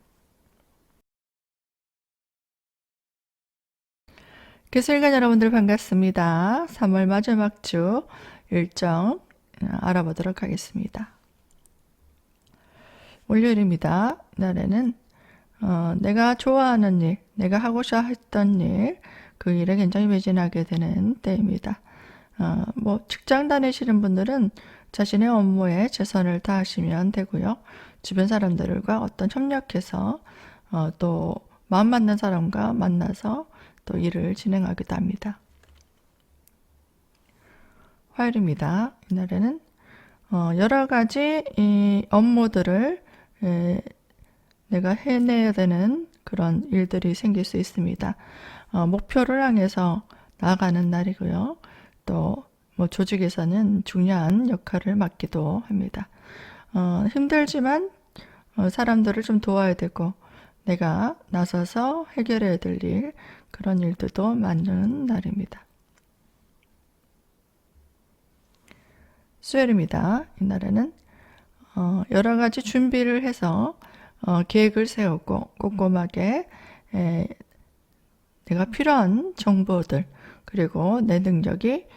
교술관 여러분들 반갑습니다. 3월 마지막 주 일정 알아보도록 하겠습니다. 월요일입니다. 날에는 내가 좋아하는 일, 내가 하고자 했던 일, 그 일에 굉장히 매진하게 되는 때입니다. 직장 다니시는 분들은 자신의 업무에 최선을 다하시면 되고요. 주변 사람들과 어떤 협력해서 또 마음 맞는 사람과 만나서 또 일을 진행하기도 합니다. 화요일입니다. 이날에는 여러 가지 이 업무들을 내가 해내야 되는 그런 일들이 생길 수 있습니다. 목표를 향해서 나아가는 날이고요. 또 조직에서는 중요한 역할을 맡기도 합니다. 힘들지만 사람들을 좀 도와야 되고 내가 나서서 해결해야 될 일, 그런 일들도 많은 날입니다. 수요일입니다. 이날에는 여러 가지 준비를 해서 계획을 세우고 꼼꼼하게 내가 필요한 정보들, 그리고 내 능력이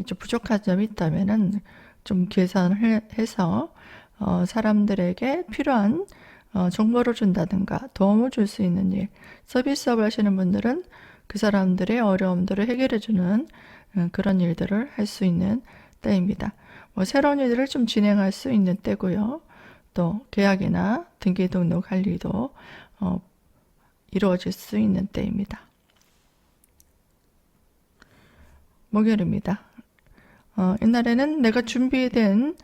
좀 부족한 점이 있다면은 좀 계산을 해서 사람들에게 필요한 정보를 준다든가 도움을 줄 수 있는 일, 서비스업을 하시는 분들은 그 사람들의 어려움들을 해결해주는 그런 일들을 할 수 있는 때입니다. 새로운 일들을 좀 진행할 수 있는 때고요. 또 계약이나 등기 등록 할 일도 이루어질 수 있는 때입니다. 목요일입니다. 이날에는 내가 준비된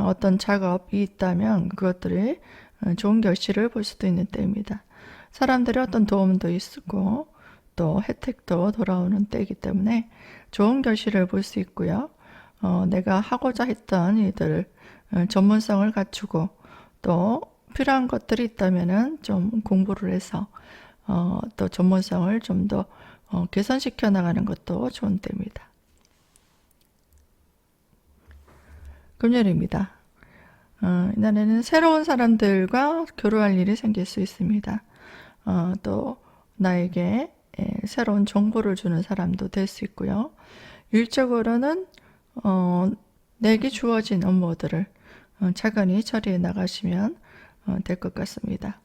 어떤 작업이 있다면 그것들이 좋은 결실을 볼 수도 있는 때입니다. 사람들의 어떤 도움도 있고 또 혜택도 돌아오는 때이기 때문에 좋은 결실을 볼 수 있고요. 내가 하고자 했던 일들을 전문성을 갖추고 또 필요한 것들이 있다면은 좀 공부를 해서 또 전문성을 좀 더 개선시켜 나가는 것도 좋은 때입니다. 금요일입니다. 이날에는 새로운 사람들과 교류할 일이 생길 수 있습니다. 또 나에게 새로운 정보를 주는 사람도 될 수 있고요. 일적으로는 내게 주어진 업무들을 차근히 처리해 나가시면 될 것 같습니다.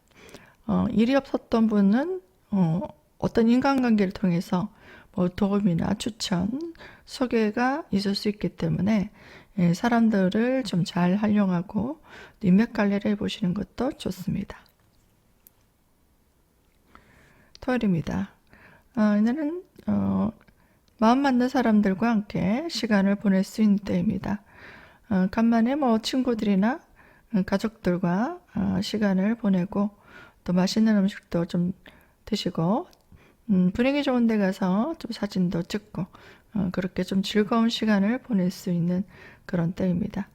일이 없었던 분은 어떤 인간관계를 통해서 뭐 도움이나 추천, 소개가 있을 수 있기 때문에 사람들을 좀 잘 활용하고 인맥 관리를 해보시는 것도 좋습니다. 토요일입니다. 이날은 마음 맞는 사람들과 함께 시간을 보낼 수 있는 때입니다. 간만에 뭐 친구들이나 가족들과 시간을 보내고 또 맛있는 음식도 좀 드시고 분위기 좋은 데 가서 좀 사진도 찍고 그렇게 좀 즐거운 시간을 보낼 수 있는 그런 때입니다.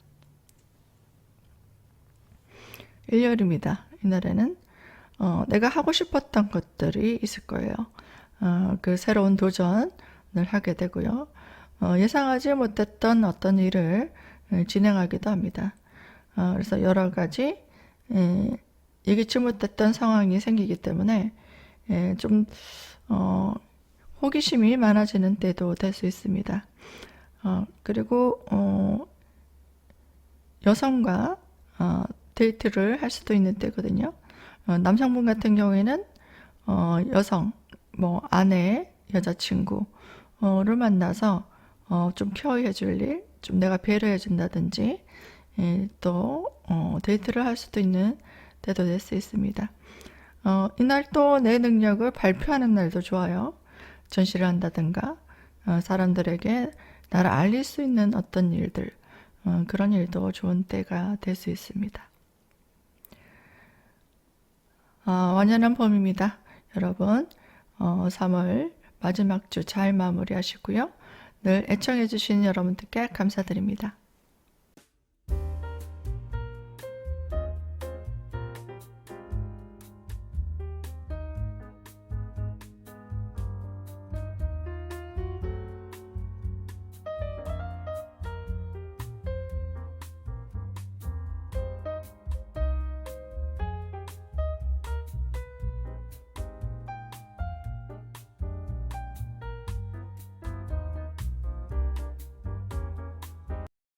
일요일입니다. 이날에는 내가 하고 싶었던 것들이 있을 거예요. 그 새로운 도전을 하게 되고요. 예상하지 못했던 어떤 일을 진행하기도 합니다. 그래서 여러 가지 예기치 못했던 상황이 생기기 때문에 좀 호기심이 많아지는 때도 될 수 있습니다. 그리고 여성과 데이트를 할 수도 있는 때거든요. 남성분 같은 경우에는 여성, 뭐 아내, 여자친구를 만나서 좀 케어해 줄 일, 좀 내가 배려해 준다든지 또 데이트를 할 수도 있는 때도 될 수 있습니다. 이날 또 내 능력을 발표하는 날도 좋아요. 전시를 한다든가 사람들에게 나를 알릴 수 있는 어떤 일들, 그런 일도 좋은 때가 될 수 있습니다. 완연한 봄입니다. 여러분 3월 마지막 주 잘 마무리하시고요. 늘 애청해 주신 여러분들께 감사드립니다.